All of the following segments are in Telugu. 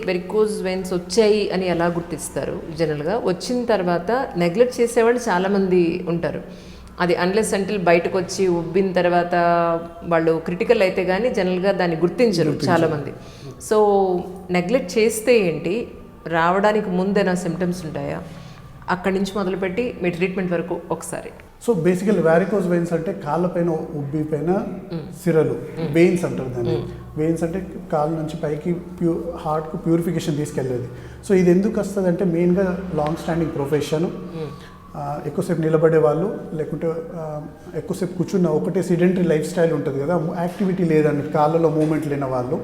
వెరికోజ్ వెయిన్స్ వచ్చాయి అని ఎలా గుర్తిస్తారు? జనరల్గా వచ్చిన తర్వాత నెగ్లెక్ట్ చేసేవాళ్ళు చాలామంది ఉంటారు. అది అన్లెస్ అంటిల్ బయటకు వచ్చి ఉబ్బిన తర్వాత వాళ్ళు క్రిటికల్ అయితే కానీ జనరల్గా దాన్ని గుర్తించరు చాలామంది. సో నెగ్లెక్ట్ చేస్తే ఏంటి, రావడానికి ముందేనా సిమ్టమ్స్ ఉంటాయా? అక్కడి నుంచి మొదలుపెట్టి మీ ట్రీట్మెంట్ వరకు ఒకసారి. సో బేసికల్ వ్యారికోజ్ వెయిన్స్ అంటే కాళ్ళపైన ఉబ్బి పైన సిరలు, వెయిన్స్ అంటారు దాన్ని. వెయిన్స్ అంటే కాళ్ళ నుంచి పైకి హార్ట్కు ప్యూరిఫికేషన్ తీసుకెళ్ళేది. సో ఇది ఎందుకు వస్తుంది అంటే మెయిన్గా లాంగ్ స్టాండింగ్ ప్రొఫెషన్, ఎక్కువసేపు నిలబడే వాళ్ళు, లేకుంటే ఎక్కువసేపు కూర్చున్న ఒకటే సిడెంటరీ లైఫ్ స్టైల్ ఉంటుంది కదా, యాక్టివిటీ లేదన్నట్టు, కాళ్ళలో మూమెంట్ లేని వాళ్ళు.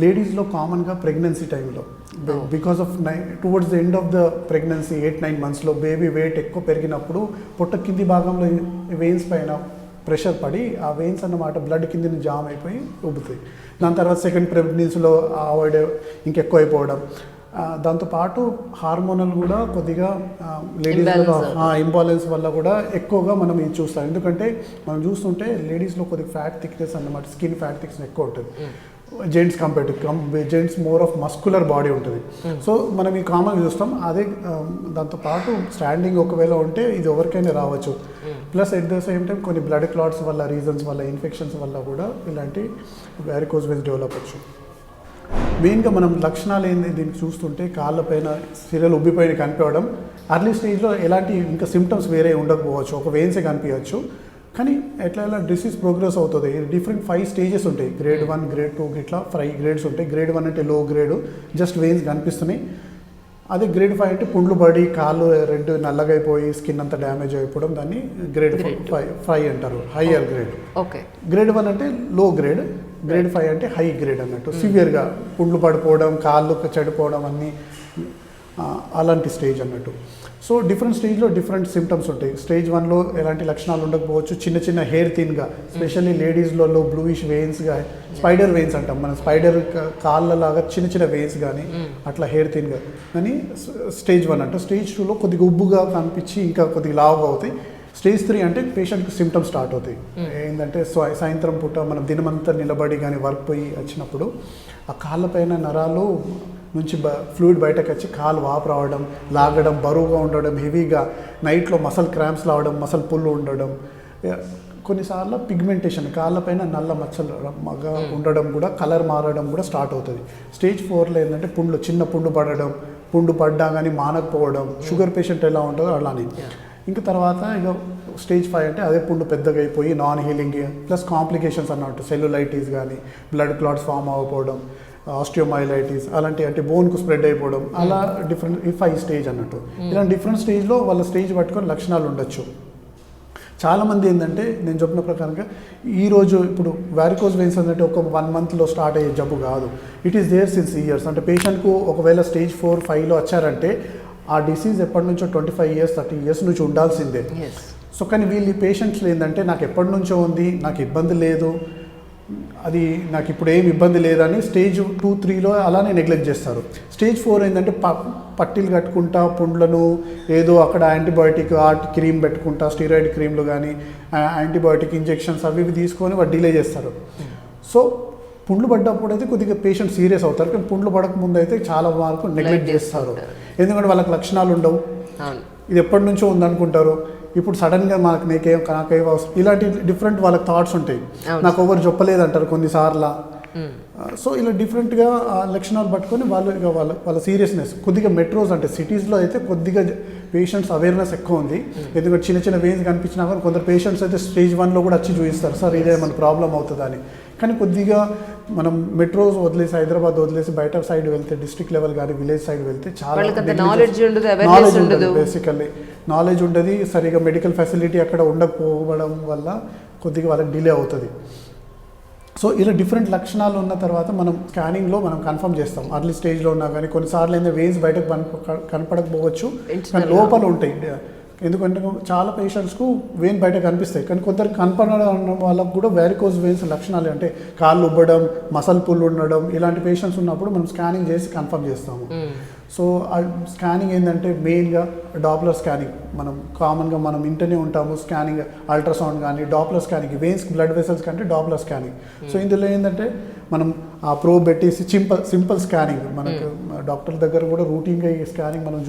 లేడీస్లో కామన్గా ప్రెగ్నెన్సీ టైంలో because of towards the end of the pregnancy 8-9 monthsలో బేబీ వెయిట్ ఎక్కువ పెరిగినప్పుడు పొట్ట కింది భాగంలో వెయిన్స్ పైన ప్రెషర్ పడి ఆ వెయిన్స్ అన్నమాట బ్లడ్ కిందని జామ్ అయిపోయి ఉబ్బుతాయి. దాని తర్వాత సెకండ్ ప్రెగ్నెన్సీలో అవాయిడ్ ఇంకెక్కువ అయిపోవడం, దాంతోపాటు హార్మోనల్ కూడా కొద్దిగా లేడీస్లో ఇంబాలెన్స్ వల్ల కూడా ఎక్కువగా మనం ఇది చూస్తాం. ఎందుకంటే మనం చూస్తుంటే లేడీస్లో కొద్దిగా ఫ్యాట్ థిక్నెస్ అన్నమాట, స్కిన్ ఫ్యాట్ థిక్నెస్ ఎక్కువ ఉంటుంది. Gents compare to gents more of muscular body ఉంటుంది. సో మనం ఈ కామన్గా చూస్తాం. అదే దాంతోపాటు స్టాండింగ్ ఒకవేళ ఉంటే ఇది ఎవరికైనా రావచ్చు. Plus at the same time కొన్ని బ్లడ్ క్లాట్స్ వల్ల, రీజన్స్ వల్ల, ఇన్ఫెక్షన్స్ వల్ల కూడా ఇలాంటి వ్యారికోజ్ వెయిన్స్ డెవలప్ అవ్వచ్చు. మెయిన్గా మనం లక్షణాలు ఏంది దీనికి చూస్తుంటే కాళ్ళపైన సిరలు ఉబ్బిపోయిన కనిపించడం, అర్లీ స్టేజ్లో ఎలాంటి ఇంకా సిమ్టమ్స్ వేరే ఉండకపోవచ్చు, ఒక వెయిన్సే కనిపించవచ్చు. కానీ ఎట్లా డిసీజ్ ప్రోగ్రెస్ అవుతుంది. డిఫరెంట్ 5 stages ఉంటాయి, గ్రేడ్ 1, గ్రేడ్ 2 ఇట్లా 5 grades ఉంటాయి. గ్రేడ్ 1 అంటే లో గ్రేడ్, జస్ట్ వెయిన్స్ కనిపిస్తున్నాయి. అదే గ్రేడ్ 5 అంటే పుండ్లు పడి కాళ్ళు రెడ్ నల్లగా అయిపోయి స్కిన్ అంతా డ్యామేజ్ అయిపోవడం, దాన్ని గ్రేడ్ 5 అంటారు, హయ్యర్ గ్రేడ్. ఓకే. గ్రేడ్ 1 అంటే లో గ్రేడ్, గ్రేడ్ 5 అంటే హై గ్రేడ్ అన్నట్టు. సివియర్గా పుండ్లు పడిపోవడం, కాళ్ళు చెడిపోవడం అన్నీ అలాంటి స్టేజ్ అన్నట్టు. సో డిఫరెంట్ స్టేజ్లో డిఫరెంట్ సిమ్టమ్స్ ఉంటాయి. స్టేజ్ 1లో ఎలాంటి లక్షణాలు ఉండకపోవచ్చు. చిన్న చిన్న హెయిర్ థిన్గా, స్పెషల్లీ లేడీస్లలో బ్లూయిష్ వెయిన్స్గా, స్పైడర్ వెయిన్స్ అంటాం మనం, స్పైడర్ కాళ్ళలాగా చిన్న చిన్న వెయిన్స్ కానీ అట్లా హెయిర్ థిన్గా కానీ స్టేజ్ 1 అంటాం. స్టేజ్ 2లో కొద్దిగా ఉబ్బుగా కనిపించి ఇంకా కొద్దిగా లావుగా అవుతాయి. స్టేజ్ 3 అంటే పేషెంట్కి సిమ్టమ్స్ స్టార్ట్ అవుతాయి. ఏంటంటే సాయంత్రం పూట మనం దినమంతా నిలబడి కానీ వర్క్ పోయి వచ్చినప్పుడు ఆ కాళ్ళపైన నరాలు నుంచి ఫ్లూయిడ్ బయటకు వచ్చి కాలు వాపు రావడం, లాగడం, బరువుగా ఉండడం, హెవీగా, నైట్లో మసల్ క్రాంప్స్ రావడం, మసల్ పుల్లు ఉండడం, కొన్నిసార్లు పిగ్మెంటేషన్, కాళ్ళపైన నల్ల మచ్చలు మగ్గ ఉండడం కూడా, కలర్ మారడం కూడా స్టార్ట్ అవుతుంది. స్టేజ్ 4లో ఏంటంటే పుండ్లు, చిన్న పుండు పడడం, పుండు పడ్డా కానీ మానకపోవడం, షుగర్ పేషెంట్ ఎలా ఉంటుందో అలానే. ఇంకా తర్వాత ఇక స్టేజ్ 5 అంటే అదే పుండు పెద్దగా అయిపోయి నాన్ హీలింగ్ ప్లస్ కాంప్లికేషన్స్ అన్నట్టు, సెల్యులైటిస్ కానీ, బ్లడ్ క్లాట్స్ ఫామ్ అవ్వకపోవడం, ఆస్టియోమైలైటిస్ అలాంటి, అంటే బోన్కు స్ప్రెడ్ అయిపోవడం, అలా డిఫరెంట్ 5 స్టేజ్ అన్నట్టు. ఇలా డిఫరెంట్ స్టేజ్లో వాళ్ళ స్టేజ్ పట్టుకొని లక్షణాలు ఉండొచ్చు. చాలామంది ఏంటంటే నేను చెప్పిన ప్రకారంగా ఈరోజు ఇప్పుడు వ్యారికోజ్ వెయిన్స్ అంటే ఒక 1 monthలో స్టార్ట్ అయ్యే జబ్బు కాదు. It is there since years. అంటే పేషెంట్కు ఒకవేళ స్టేజ్ 4, 5లో వచ్చారంటే ఆ డిసీజ్ ఎప్పటి నుంచో 25 years, 30 years నుంచి ఉండాల్సిందే. సో కానీ వీళ్ళు పేషెంట్స్లో ఏంటంటే నాకు ఎప్పటి నుంచో ఉంది, నాకు ఇబ్బంది లేదు, అది నాకు ఇప్పుడు ఏమి ఇబ్బంది లేదని స్టేజ్ 2, 3లో అలానే నెగ్లెక్ట్ చేస్తారు. స్టేజ్ 4 ఏంటంటే పట్టీలు కట్టుకుంటా, పుండ్లను ఏదో అక్కడ యాంటీబయాటిక్ క్రీమ్ పెట్టుకుంటా, స్టీరాయిడ్ క్రీమ్లు కానీ యాంటీబయాటిక్ ఇంజెక్షన్స్ అవి ఇవి తీసుకొని వాడు డిలే చేస్తారు. సో పుండ్లు పడ్డప్పుడు అయితే కొద్దిగా పేషెంట్ సీరియస్ అవుతారు, కానీ పుండ్లు పడకముందు అయితే చాలా వరకు నెగ్లెక్ట్ చేస్తారు. ఎందుకంటే వాళ్ళకి లక్షణాలు ఉండవు, ఇది ఎప్పటి నుంచో ఉందనుకుంటారు. ఇప్పుడు సడన్గా నాకేం అవసరం, ఇలాంటి డిఫరెంట్ వాళ్ళకి థాట్స్ ఉంటాయి. నాకు ఎవరు చెప్పలేదు అంటారు కొన్నిసార్లు. సో ఇలా డిఫరెంట్గా లక్షణాలు పట్టుకొని వాళ్ళు ఇక వాళ్ళ సీరియస్నెస్ కొద్దిగా మెట్రోస్ అంటే సిటీస్లో అయితే కొద్దిగా పేషెంట్స్ అవేర్నెస్ ఎక్కువ ఉంది. ఎందుకంటే చిన్న చిన్న వెయిన్స్ కనిపించినా కానీ కొందరు పేషెంట్స్ అయితే స్టేజ్ 1లో కూడా వచ్చి చూపిస్తారు, సార్ ఇదే మన ప్రాబ్లం అవుతుందని. కానీ కొద్దిగా మనం మెట్రోస్ వదిలేసి, హైదరాబాద్ వదిలేసి బయట సైడ్ వెళ్తే, డిస్ట్రిక్ట్ లెవెల్ కానీ విలేజ్ సైడ్ వెళ్తే చాలా నాలెడ్జ్ ఉండదు. బేసికల్లీ నాలెడ్జ్ ఉండదు, సరిగా మెడికల్ ఫెసిలిటీ అక్కడ ఉండకపోవడం వల్ల కొద్దిగా వాళ్ళకి డిలే అవుతుంది. సో ఇలా డిఫరెంట్ లక్షణాలు ఉన్న తర్వాత మనం స్కానింగ్లో మనం కన్ఫర్మ్ చేస్తాం. అర్లీ స్టేజ్లో ఉన్నా కానీ కొన్నిసార్లు ఏంటంటే వెయిన్స్ బయటకు కనపడకపోవచ్చు, కానీ లోపల ఉంటాయి. ఎందుకంటే చాలా పేషెంట్స్కు వెయిన్ బయట కనిపిస్తాయి, కానీ కొందరు కనపడడం వాళ్ళకు కూడా వ్యారికోజ్ వెయిన్స్ లక్షణాలు అంటే కాళ్ళు ఉబ్బడం, మసల్ పుల్ ఉండడం, ఇలాంటి పేషెంట్స్ ఉన్నప్పుడు మనం స్కానింగ్ చేసి కన్ఫర్మ్ చేస్తాము. సో ఆ స్కానింగ్ ఏంటంటే మెయిన్గా డాప్లర్ స్కానింగ్, మనం కామన్గా మనం ఇంటనే ఉంటాము స్కానింగ్, అల్ట్రాసౌండ్ కానీ Doppler scanning, veins blood vessels కంటే డాప్లర్ స్కానింగ్. సో ఇందులో ఏంటంటే మనం ఆ ప్రోబ్ పెట్టేసి సింపుల్ స్కానింగ్ మనకు డాక్టర్ దగ్గర కూడా రూటీన్గా ఈ స్కానింగ్ మనం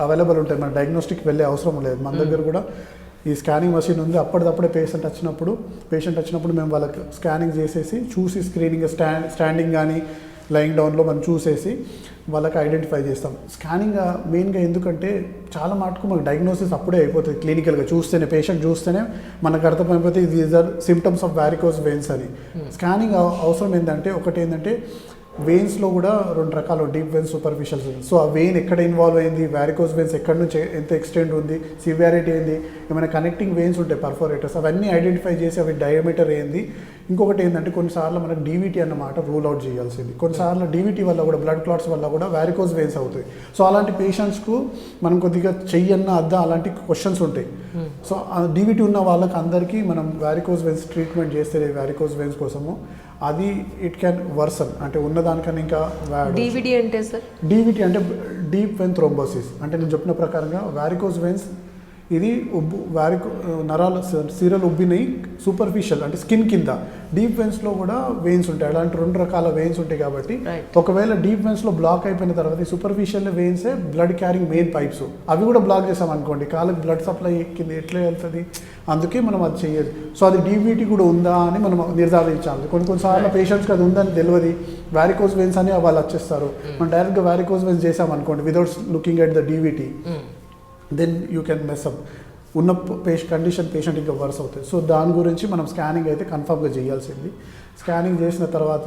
అవైలబుల్ ఉంటాయి, మన డయాగ్నోస్టిక్ వెళ్ళే అవసరం లేదు. మన దగ్గర కూడా ఈ స్కానింగ్ మెషిన్ ఉంది. అప్పటిదప్పుడే పేషెంట్ వచ్చినప్పుడు మేము వాళ్ళకి స్కానింగ్ చేసేసి చూసి స్క్రీనింగ్ స్టాండింగ్ కానీ లయింగ్ డౌన్లో మనం చూసేసి వాళ్ళకి ఐడెంటిఫై చేస్తాం. స్కానింగ్ మెయిన్గా ఎందుకంటే చాలా మటుకు మనకు డయాగ్నోసిస్ అప్పుడే అయిపోతుంది. క్లినికల్గా చూస్తేనే పేషెంట్ చూస్తేనే మనకు అర్థమైపోతుంది these are symptoms of varicose veins అని. స్కానింగ్ అవసరం ఏంటంటే ఒకటి ఏంటంటే వెయిన్స్లో కూడా 2 రకాలు, deep veins, superficial veins. So ఆ వెయిన్ ఎక్కడ ఇన్వాల్వ్ అయింది, వారికోస్ వెయిన్స్ ఎక్కడి నుంచి ఎంత ఎక్స్టెండ్ ఉంది, సివియారిటీ ఏంది, ఏమైనా కనెక్టింగ్ వెయిన్స్ ఉంటాయి పర్ఫోరేటర్స్, అవన్నీ ఐడెంటిఫై చేసి అవి డయామీటర్ ఏంది. ఇంకొకటి ఏంటంటే కొన్నిసార్లు మనకు డీవీటీ అన్నమాట రూల్ అవుట్ చేయాల్సింది. కొన్నిసార్లు డీవీటీ వల్ల కూడా బ్లడ్ క్లాట్స్ వల్ల కూడా వారికోస్ వెయిన్స్ అవుతాయి. సో అలాంటి పేషెంట్స్కు మనం కొద్దిగా చెయ్యన్న అద్దా అలాంటి క్వశ్చన్స్ ఉంటాయి. సో డీవీటీ ఉన్న వాళ్ళకి అందరికీ మనం వారికోస్ వెయిన్స్ ట్రీట్మెంట్ చేస్తే వారికోస్ వెయిన్స్ కోసము అది ఇట్ క్యాన్ వర్సన్, అంటే ఉన్నదానికన్నా ఇంకా డివిడి అంటే సార్, డీవీటీ అంటే డీప్ వెయిన్ థ్రోంబోసిస్. అంటే నేను చెప్పిన ప్రకారంగా వారికోస్ వెయిన్స్ ఇది నరాలు సిరలు ఉబ్బినాయి సూపర్ఫిషియల్ అంటే స్కిన్ కింద. డీప్ వెయిన్స్లో కూడా వెయిన్స్ ఉంటాయి, అలాంటి 2 రకాల వెయిన్స్ ఉంటాయి. కాబట్టి ఒకవేళ డీప్ వెయిన్స్లో బ్లాక్ అయిపోయిన తర్వాత ఈ సూపర్ఫిషియల్ వెయిన్సే బ్లడ్ క్యారింగ్ మెయిన్ పైప్స్, అవి కూడా బ్లాక్ చేసాం అనుకోండి కాళ్ళకి బ్లడ్ సప్లై కింద ఎట్లా వెళ్తుంది, అందుకే మనం అది చేయదు. సో అది డీవీటీ కూడా ఉందా అని మనం నిర్ధారించాలి. కొన్నిసార్లు పేషెంట్స్కి అది ఉందని తెలియదు, వారికోస్ వెయిన్స్ అని వాళ్ళు వచ్చేస్తారు. మనం డైరెక్ట్గా వారికోస్ వెయిన్స్ చేసాం అనుకోండి without looking at the DVT, then you can mess up. ఉన్న పేషెంట్ ఇంకా వర్స్ అవుతాయి. సో దాని గురించి మనం స్కానింగ్ అయితే కన్ఫర్మ్గా చేయాల్సింది. స్కానింగ్ చేసిన తర్వాత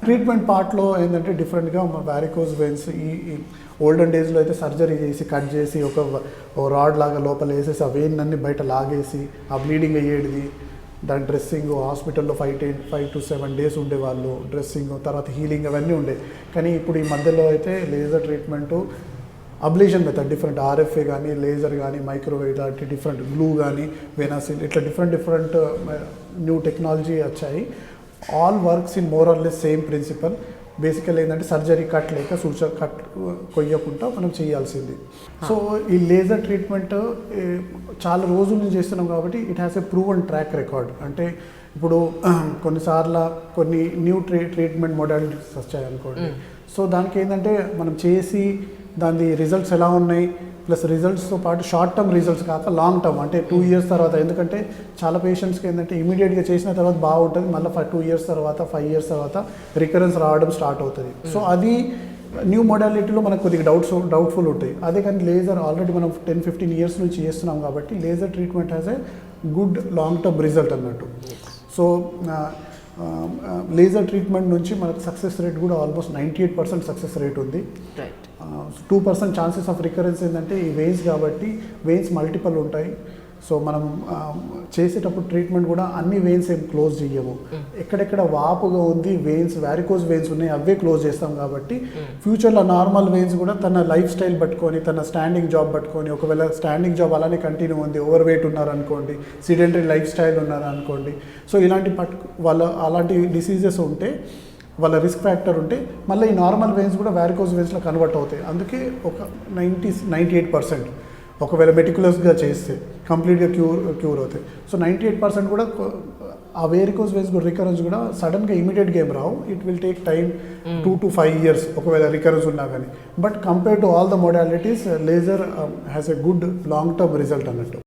ట్రీట్మెంట్ పార్ట్లో ఏంటంటే డిఫరెంట్గా వారికోస్ వెయిన్స్ ఈ ఓల్డెన్ డేస్లో అయితే సర్జరీ చేసి కట్ చేసి ఒక రాడ్ లాగా లోపల వేసేసి ఆ వెయిన్ అన్ని బయట లాగేసి ఆ బ్లీడింగ్ అయ్యేది, దాని డ్రెస్సింగ్ హాస్పిటల్లో 5 to 7 days ఉండేవాళ్ళు. డ్రెస్సింగ్ తర్వాత హీలింగ్ అవన్నీ ఉండే. కానీ ఇప్పుడు ఈ మధ్యలో అయితే laser treatment, ablation method different, RFA కానీ లేజర్ కానీ మైక్రోవేవ్ ఇలాంటి డిఫరెంట్, గ్లూ కానీ వెనాసిల్, ఇట్లా డిఫరెంట్ న్యూ టెక్నాలజీ వచ్చాయి. All works in more or less same principle. బేసికల్ ఏంటంటే సర్జరీ కట్ లేక సూచర్ కట్ కొయ్యకుండా మనం చేయాల్సింది. సో ఈ లేజర్ ట్రీట్మెంట్ చాలా రోజుల నుంచి చేస్తున్నాం కాబట్టి it has a proven track record. అంటే ఇప్పుడు కొన్నిసార్లు కొన్ని న్యూ ట్రీట్మెంట్ మొడాలిటీస్ వచ్చాయనుకోండి. సో దానికి ఏంటంటే మనం చేసి దాని రిజల్ట్స్ ఎలా ఉన్నాయి, ప్లస్ రిజల్ట్స్తో పాటు షార్ట్ టర్మ్ రిజల్ట్స్ కాక లాంగ్ టర్మ్ అంటే 2 years తర్వాత. ఎందుకంటే చాలా పేషెంట్స్కి ఏంటంటే ఇమీడియట్గా చేసిన తర్వాత బాగుంటుంది, మళ్ళీ 2 years తర్వాత 5 years తర్వాత రికరెన్స్ రావడం స్టార్ట్ అవుతుంది. సో అది న్యూ మొడాలిటీలో మనకు కొద్దిగా డౌట్ఫుల్ ఉంటాయి. అదే కానీ లేజర్ ఆల్రెడీ మనం 10-15 years నుంచి చేస్తున్నాం కాబట్టి laser treatment has a good long term result అన్నట్టు. సో లేజర్ ట్రీట్మెంట్ నుంచి మనకు సక్సెస్ రేట్ కూడా ఆల్మోస్ట్ 98% సక్సెస్ రేట్ ఉంది. 2% ఛాన్సెస్ ఆఫ్ రికరెన్స్ ఏంటంటే ఈ వెయిన్స్ కాబట్టి వెయిన్స్ మల్టిపల్ ఉంటాయి. సో మనం చేసేటప్పుడు ట్రీట్మెంట్ కూడా అన్ని వెయిన్స్ ఏం క్లోజ్ చేయము. ఎక్కడెక్కడ వాపుగా ఉంది వెయిన్స్, వారికోస్ వెయిన్స్ ఉన్నాయి అవే క్లోజ్ చేస్తాం. కాబట్టి ఫ్యూచర్లో నార్మల్ వెయిన్స్ కూడా తన లైఫ్ స్టైల్ పట్టుకొని, తన స్టాండింగ్ జాబ్ పట్టుకొని, ఒకవేళ స్టాండింగ్ జాబ్ అలానే కంటిన్యూ ఉంది, ఓవర్ వెయిట్ ఉన్నారనుకోండి, సిడెంటరీ లైఫ్ స్టైల్ ఉన్నారనుకోండి, సో ఇలాంటి అలాంటి డిసీజెస్ ఉంటే, వాళ్ళ రిస్క్ ఫ్యాక్టర్ ఉంటే మళ్ళీ ఈ నార్మల్ వెయిన్స్ కూడా వారికోస్ వెయిన్స్లో కన్వర్ట్ అవుతాయి. అందుకే ఒక 98% ఒకవేళ మెటిక్యులస్గా చేస్తే కంప్లీట్గా క్యూర్ అవుతాయి. సో 98% కూడా ఆ వేరికోస్ వెయిన్స్ కూడా రికరెన్స్ కూడా సడన్గా ఇమీడియట్గా ఏం రావు. It will take time 2 to 5 years ఒకవేళ రికరెన్స్ ఉన్నా కానీ. But compare to all the modalities laser has a good long term result అన్నట్టు.